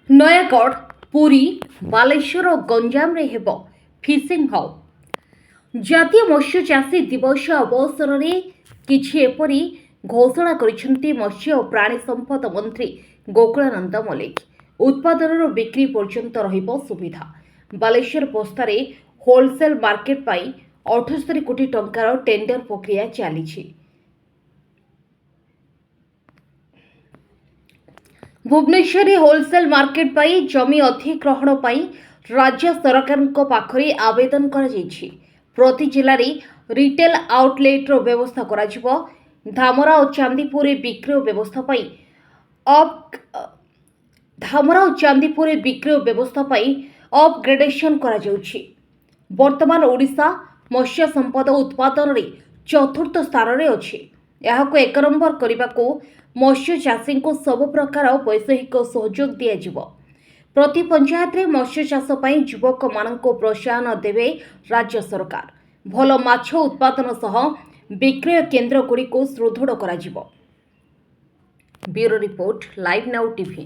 ନୟାଗଡ଼, ପୁରୀ, ବାଲେଶ୍ୱର ଓ ଗଞ୍ଜାମରେ ହେବ ଫିସିଂ ହାଉ। ଜାତୀୟ ମତ୍ସ୍ୟ ଚାଷୀ ଦିବସ ଅବସରରେ କିଛି ଏପରି ଘୋଷଣା କରିଛନ୍ତି ମତ୍ସ୍ୟ ଓ ପ୍ରାଣୀ ସମ୍ପଦ ମନ୍ତ୍ରୀ ଗୋକୁଳାନନ୍ଦ ମଲ୍ଲିକ। ଉତ୍ପାଦନରୁ ବିକ୍ରି ପର୍ଯ୍ୟନ୍ତ ରହିବ ସୁବିଧା। ବାଲେଶ୍ୱର ପୋସ୍ତାରେ ହୋଲସେଲ୍ ମାର୍କେଟ ପାଇଁ 78 କୋଟି ଟଙ୍କାର ଟେଣ୍ଡର ପ୍ରକ୍ରିୟା ଚାଲିଛି। ଭୁବନେଶ୍ୱରରେ ହୋଲସେଲ୍ ମାର୍କେଟ ପାଇଁ ଜମି ଅଧିଗ୍ରହଣ ପାଇଁ ରାଜ୍ୟ ସରକାରଙ୍କ ପାଖରେ ଆବେଦନ କରାଯାଇଛି। ପ୍ରତି ଜିଲ୍ଲାରେ ରିଟେଲ୍ ଆଉଟଲେଟ୍ର ବ୍ୟବସ୍ଥା କରାଯିବ। ଧାମରା ଓ ଚାନ୍ଦିପୁରରେ ବିକ୍ରୟ ବ୍ୟବସ୍ଥା ପାଇଁ ଅପଗ୍ରେଡେସନ୍ କରାଯାଉଛି। ବର୍ତ୍ତମାନ ଓଡ଼ିଶା ମତ୍ସ୍ୟ ସମ୍ପଦ ଉତ୍ପାଦନରେ ଚତୁର୍ଥ ସ୍ଥାନରେ ଅଛି। ଏହାକୁ 1 ନମ୍ବର କରିବାକୁ ମତ୍ସ୍ୟ ଚାଷୀଙ୍କୁ ସବୁ ପ୍ରକାର ବୈଷୟିକ ସହଯୋଗ ଦିଆଯିବ। ପ୍ରତି ପଞ୍ଚାୟତରେ ମତ୍ସ୍ୟ ଚାଷ ପାଇଁ ଯୁବକମାନଙ୍କୁ ପ୍ରୋତ୍ସାହନ ଦେବେ ରାଜ୍ୟ ସରକାର। ଭଲ ମାଛ ଉତ୍ପାଦନ ସହ ବିକ୍ରୟ କେନ୍ଦ୍ରଗୁଡ଼ିକୁ ସୁଦୃଢ଼ କରାଯିବ। ବ୍ୟୁରୋ ରିପୋର୍ଟ, ଲାଇଭ୍ ନାଉ ଟିଭି।